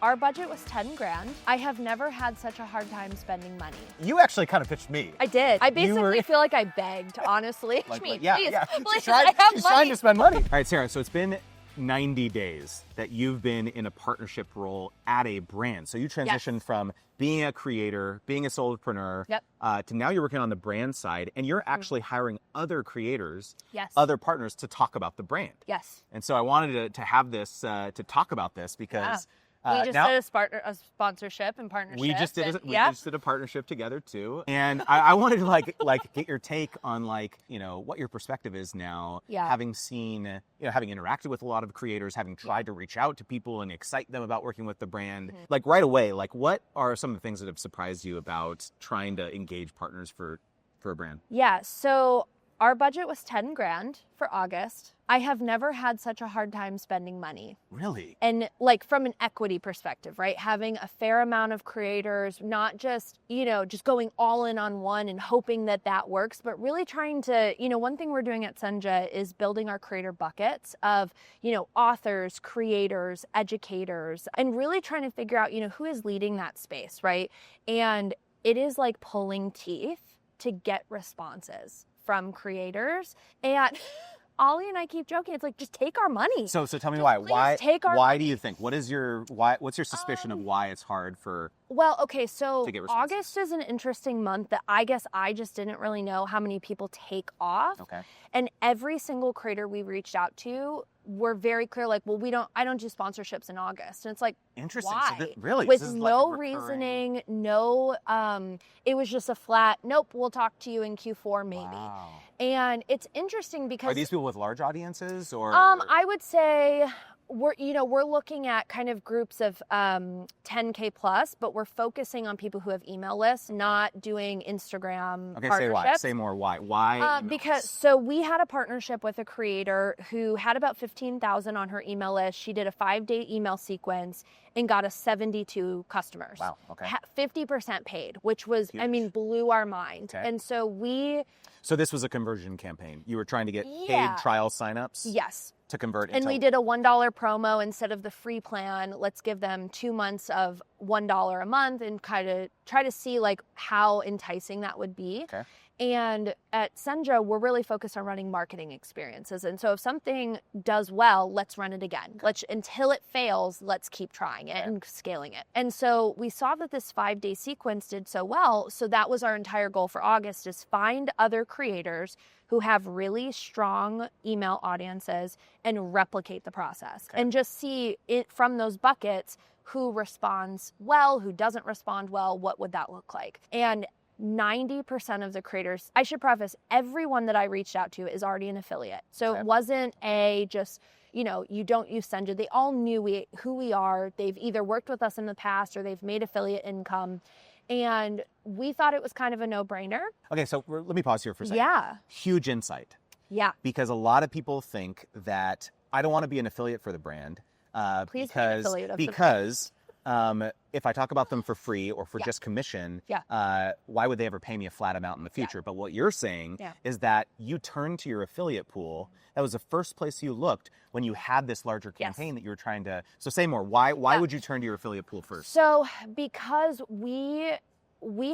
Our budget was 10 grand. I have never had such a hard time spending money. You actually kind of pitched me. I did. I basically feel like I begged, honestly. Please, She's trying to spend money. All right, Sarah, so it's been 90 days that you've been in a partnership role at a brand. So you transitioned from being a creator, being a solopreneur, to now you're working on the brand side, and you're actually hiring other creators, other partners to talk about the brand. Yes. And so I wanted to have this, to talk about this because we just did a sponsorship and partnership. We just did a partnership together too. And I wanted to like get your take on what your perspective is now, having seen, having interacted with a lot of creators, having tried to reach out to people and excite them about working with the brand. Like right away, what are some of the things that have surprised you about trying to engage partners for a brand? Yeah, so our budget was 10 grand for August. I have never had such a hard time spending money. Really? And from an equity perspective, right? Having a fair amount of creators, not just, just going all in on one and hoping that works, but really trying to, one thing we're doing at Senja is building our creator buckets of, authors, creators, educators, and really trying to figure out, who is leading that space, right? And it is like pulling teeth to get responses from creators. And Ollie and I keep joking, it's like, just take our money. So tell me why. Why do you think? What's your suspicion of why it's hard for so August is an interesting month that I guess I just didn't really know how many people take off. Okay. And every single creator we reached out to were very clear, I don't do sponsorships in August. And it's like, interesting. Why? So really? With no reasoning, it was just a flat, nope, we'll talk to you in Q4 maybe. Wow. And it's interesting because... Are these people with large audiences or? I would say we're looking at kind of groups of 10K plus, but we're focusing on people who have email lists, not doing Instagram partnerships. Say why. Say more. Why? Why? So we had a partnership with a creator who had about 15,000 on her email list. She did a 5-day email sequence and got us 72 customers. Wow. Okay. 50% paid, which was, huge. Blew our mind. Okay. And so So this was a conversion campaign. You were trying to get paid trial signups? Yes. To convert and we did a $1 promo instead of the free plan. Let's give them 2 months of $1 a month and kind of try to see how enticing that would be. Okay. And at Senja, we're really focused on running marketing experiences. And so if something does well, let's run it again. Until it fails, let's keep trying it and scaling it. And so we saw that this 5-day sequence did so well. So that was our entire goal for August, is find other creators who have really strong email audiences and replicate the process. And just see it from those buckets, who responds well, who doesn't respond well, what would that look like? And 90% of the creators, I should preface, everyone that I reached out to is already an affiliate. So it wasn't you don't use Senja. They all knew who we are. They've either worked with us in the past or they've made affiliate income. And we thought it was kind of a no-brainer. Okay, so let me pause here for a second. Yeah. Huge insight. Yeah. Because a lot of people think that I don't want to be an affiliate for the brand. Please be an affiliate of because if I talk about them for free or for just commission, why would they ever pay me a flat amount in the future? But what you're saying is that you turned to your affiliate pool. That was the first place you looked when you had this larger campaign that you were trying to. So say more. Why would you turn to your affiliate pool first? So because we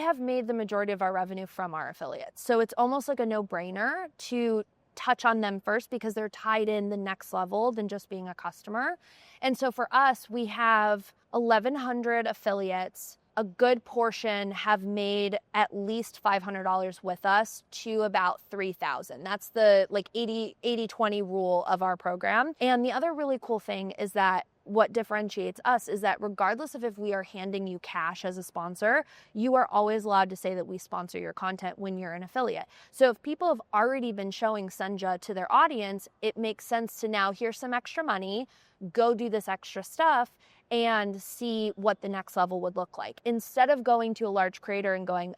have made the majority of our revenue from our affiliates. So it's almost like a no-brainer to touch on them first because they're tied in the next level than just being a customer. And so for us, we have 1,100 affiliates. A good portion have made at least $500 with us to about 3,000. That's the 80-20 rule of our program. And the other really cool thing is that what differentiates us is that regardless of if we are handing you cash as a sponsor, you are always allowed to say that we sponsor your content when you're an affiliate. So if people have already been showing Senja to their audience, it makes sense to now, here's some extra money, go do this extra stuff and see what the next level would look like. Instead of going to a large creator and going,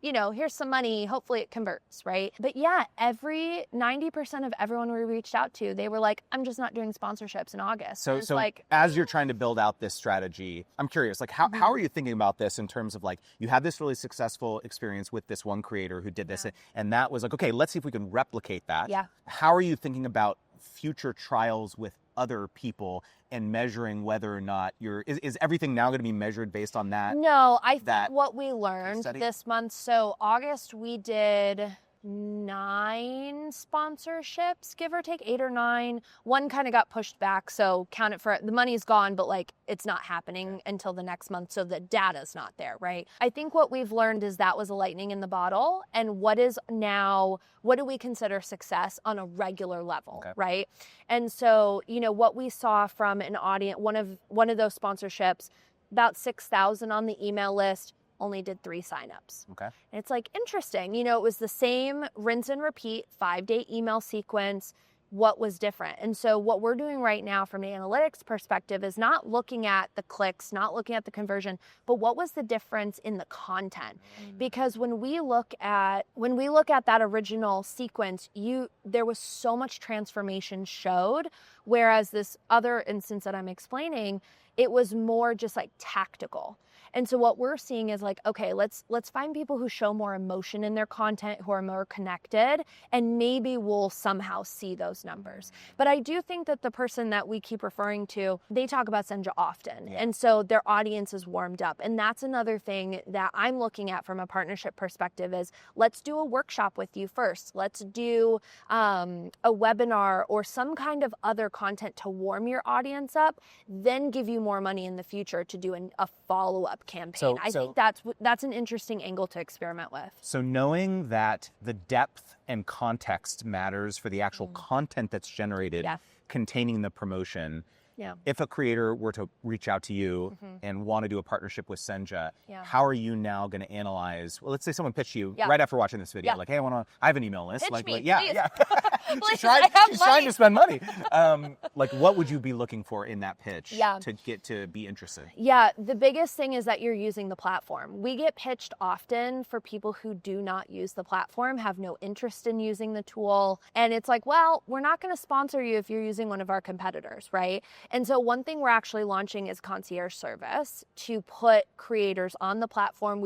here's some money, hopefully it converts, right? But 90% of everyone we reached out to, they were like, I'm just not doing sponsorships in August. So as you're trying to build out this strategy, I'm curious, how are you thinking about this in terms of you had this really successful experience with this one creator who did this, and that was okay, let's see if we can replicate that. Yeah. How are you thinking about future trials with other people and measuring whether or not is everything now going to be measured based on that? No, I think what we learned this month, so August we did 9 sponsorships, give or take 8 or 9. One kind of got pushed back, so count it for the money's gone, but like it's not happening until the next month, so the data's not there, right? I think what we've learned is that was a lightning in the bottle, and what do we consider success on a regular level, right? And so, what we saw from an audience, one of those sponsorships, about 6,000 on the email list, only did 3 signups. Okay. And it's like interesting. It was the same rinse and repeat 5-day email sequence. What was different? And so what we're doing right now from an analytics perspective is not looking at the clicks, not looking at the conversion, but what was the difference in the content? Because when we look at that original sequence, there was so much transformation showed, whereas this other instance that I'm explaining, it was more just like tactical. And so what we're seeing is like, okay, let's find people who show more emotion in their content, who are more connected, and maybe we'll somehow see those numbers. But I do think that the person that we keep referring to, they talk about Senja often. Yeah. And so their audience is warmed up. And that's another thing that I'm looking at from a partnership perspective is let's do a workshop with you first. Let's do a webinar or some kind of other content to warm your audience up, then give you more money in the future to do a follow-up campaign. I think that's an interesting angle to experiment with. So knowing that the depth and context matters for the actual content that's generated containing the promotion. Yeah. If a creator were to reach out to you and want to do a partnership with Senja, how are you now going to analyze? Well, let's say someone pitched you right after watching this video, like, "Hey, I have an email list." Pitch me, yeah. Please, she's trying to spend money. Like, what would you be looking for in that pitch to get to be interested? Yeah, the biggest thing is that you're using the platform. We get pitched often for people who do not use the platform, have no interest in using the tool, and it's like, well, we're not going to sponsor you if you're using one of our competitors, right? And so one thing we're actually launching is concierge service to put creators on the platform.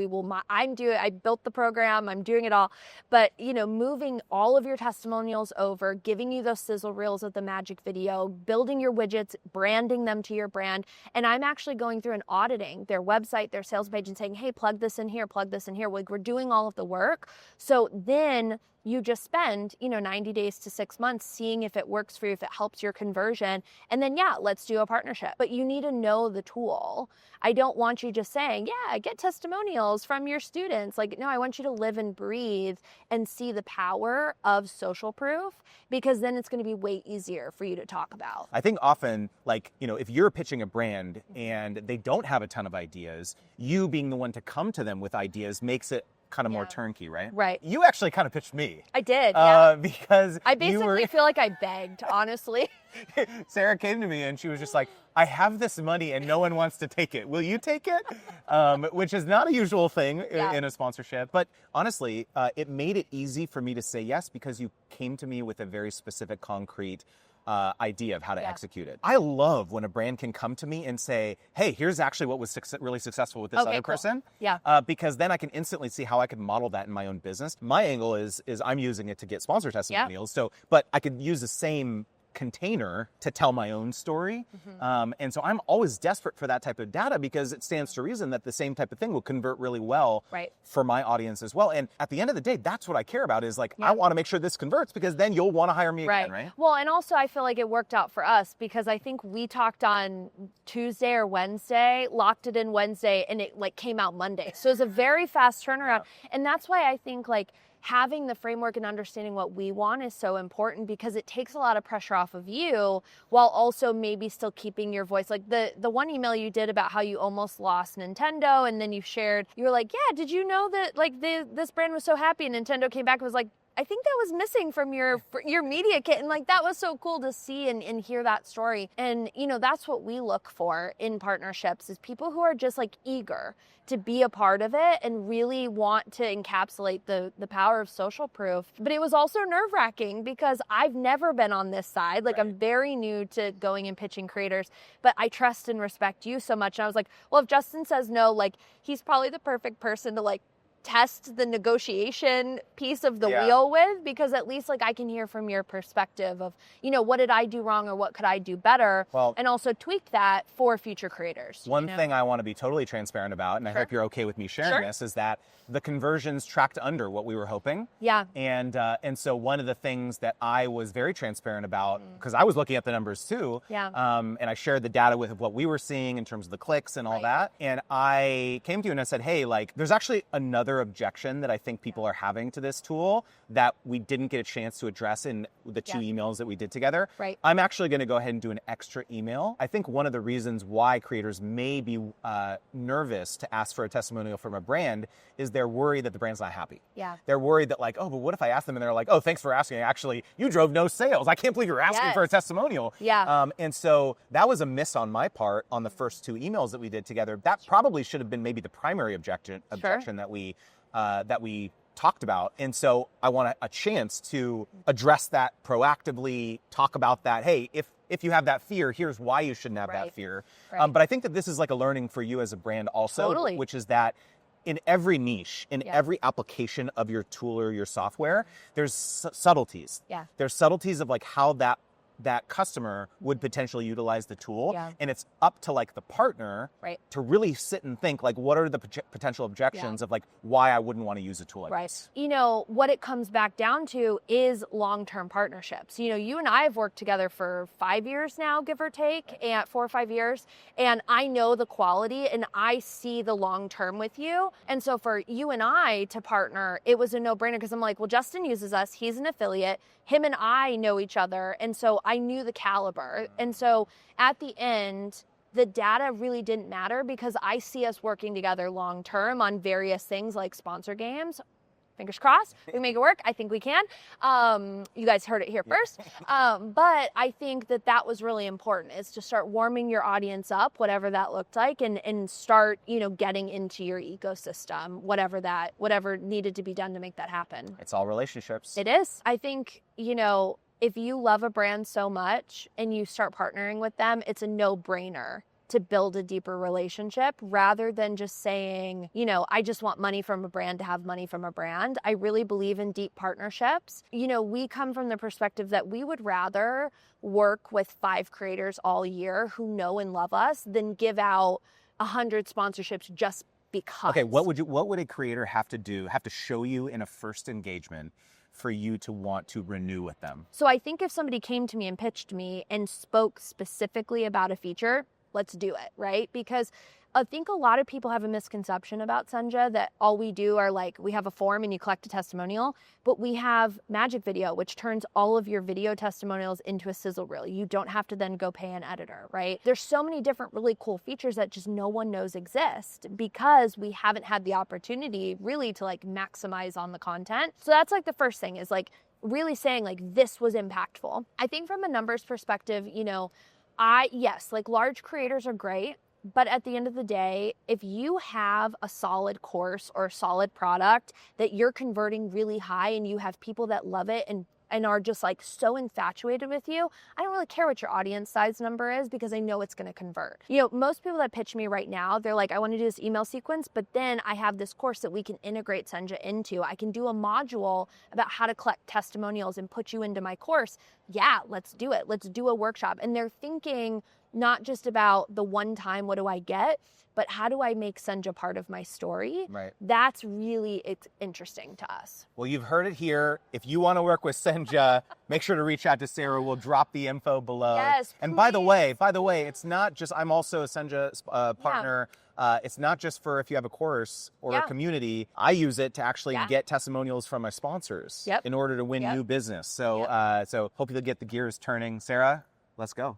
I built the program, I'm doing it all, but moving all of your testimonials over, giving you those sizzle reels of the magic video, building your widgets, branding them to your brand. And I'm actually going through and auditing their website, their sales page, and saying, hey, plug this in here, plug this in here. Like, we're doing all of the work. So then you just spend, 90 days to 6 months seeing if it works for you, if it helps your conversion. And then, let's do a partnership. But you need to know the tool. I don't want you just saying, get testimonials from your students. Like, no, I want you to live and breathe and see the power of social proof, because then it's going to be way easier for you to talk about. I think often, if you're pitching a brand and they don't have a ton of ideas, you being the one to come to them with ideas makes it kind of more turnkey, right? Right. You actually kind of pitched me. I did, because I basically feel like I begged, honestly. Sarah came to me and she was just like, I have this money and no one wants to take it. Will you take it? Which is not a usual thing in a sponsorship. But honestly, it made it easy for me to say yes because you came to me with a very specific, concrete idea of how to execute it. I love when a brand can come to me and say, hey, here's actually what was really successful with this other person. Yeah. Because then I can instantly see how I can model that in my own business. My angle is I'm using it to get sponsor testimonials. So, but I could use the same container to tell my own story. And so I'm always desperate for that type of data because it stands to reason that the same type of thing will convert really well for my audience as well. And at the end of the day, that's what I care about is I want to make sure this converts because then you'll want to hire me again, right? Well, and also I feel like it worked out for us because I think we talked on Tuesday or Wednesday, locked it in Wednesday, and it came out Monday. So it's a very fast turnaround. And that's why I think having the framework and understanding what we want is so important because it takes a lot of pressure off of you while also maybe still keeping your voice. Like the one email you did about how you almost lost Nintendo and then you were like, yeah, did you know that this brand was so happy and Nintendo came back and was like, I think that was missing from your media kit. And that was so cool to see and hear that story. And, that's what we look for in partnerships is people who are just eager to be a part of it and really want to encapsulate the power of social proof. But it was also nerve-wracking because I've never been on this side. I'm very new to going and pitching creators, but I trust and respect you so much. And I was like, well, if Justin says no, he's probably the perfect person to test the negotiation piece of the wheel with, because at least like I can hear from your perspective of, you know, what did I do wrong or what could I do better? Well, and also tweak that for future creators. One thing I want to be totally transparent about, and I hope you're okay with me sharing this, is that the conversions tracked under what we were hoping. Yeah. And so one of the things that I was very transparent about, because I was looking at the numbers too, and I shared the data with what we were seeing in terms of the clicks and all that. And I came to you and I said, hey, like, there's actually another objection that I think people are having to this tool that we didn't get a chance to address in the 2 emails that we did together. Right. I'm actually going to go ahead and do an extra email. I think one of the reasons why creators may be nervous to ask for a testimonial from a brand is they're worried that the brand's not happy. Yeah. They're worried that like, oh, but what if I ask them and they're like, oh, thanks for asking. Actually, you drove no sales. I can't believe you're asking for a testimonial. Yeah. And so that was a miss on my part on the first 2 emails that we did together. That probably should have been maybe the primary objection that we talked about. And so I want a chance to address that proactively, talk about that. Hey, if you have that fear, here's why you shouldn't have that fear. But I think that this is like a learning for you as a brand also, which is that in every niche, in every application of your tool or your software, there's subtleties. Yeah. There's subtleties of like how that customer would potentially utilize the tool. Yeah. And it's up to like the partner to really sit and think like, what are the potential objections of like why I wouldn't want to use a tool like this? You know, what it comes back down to is long-term partnerships. You know, you and I have worked together for 5 years now, give or take, and 4 or 5 years. And I know the quality and I see the long-term with you. And so for you and I to partner, it was a no-brainer because I'm like, well, Justin uses us. He's an affiliate. Him and I know each other. And so I knew the caliber. And so at the end, the data really didn't matter because I see us working together long term on various things like sponsor games. Fingers crossed, we can make it work. I think we can. You guys heard it here first. But I think that was really important, is to start warming your audience up, whatever that looked like, and start, you know, getting into your ecosystem, whatever needed to be done to make that happen. It's all relationships. It is. I think, you know, if you love a brand so much and you start partnering with them, it's a no-brainer to build a deeper relationship rather than just saying, you know, I just want money from a brand to have money from a brand. I really believe in deep partnerships. You know, we come from the perspective that we would rather work with 5 creators all year who know and love us than give out 100 sponsorships just because. Okay, what would a creator have to show you in a first engagement for you to want to renew with them? So I think if somebody came to me and pitched me and spoke specifically about a feature, let's do it, right? Because I think a lot of people have a misconception about Senja that all we do are like, we have a form and you collect a testimonial, but we have Magic Video, which turns all of your video testimonials into a sizzle reel. You don't have to then go pay an editor, right? There's so many different really cool features that just no one knows exist because we haven't had the opportunity really to like maximize on the content. So that's like the first thing, is like really saying like, this was impactful. I think from a numbers perspective, you know, yes, like large creators are great, but at the end of the day, if you have a solid course or a solid product that you're converting really high and you have people that love it and are just like so infatuated with you, I don't really care what your audience size number is because I know it's going to convert. You know, most people that pitch me right now, they're like, I want to do this email sequence, but then I have this course that we can integrate Senja into. I can do a module about how to collect testimonials and put you into my course. Yeah, let's do it. Let's do a workshop. And they're thinking not just about the one time, what do I get, but how do I make Senja part of my story? Right. That's really, it's interesting to us. Well, you've heard it here. If you want to work with Senja, make sure to reach out to Sara. We'll drop the info below. Yes, and please. by the way, it's not just, I'm also a Senja partner. Yeah. It's not just for if you have a course or a community. I use it to actually get testimonials from my sponsors in order to win new business. So, so hope you'll get the gears turning. Sara, let's go.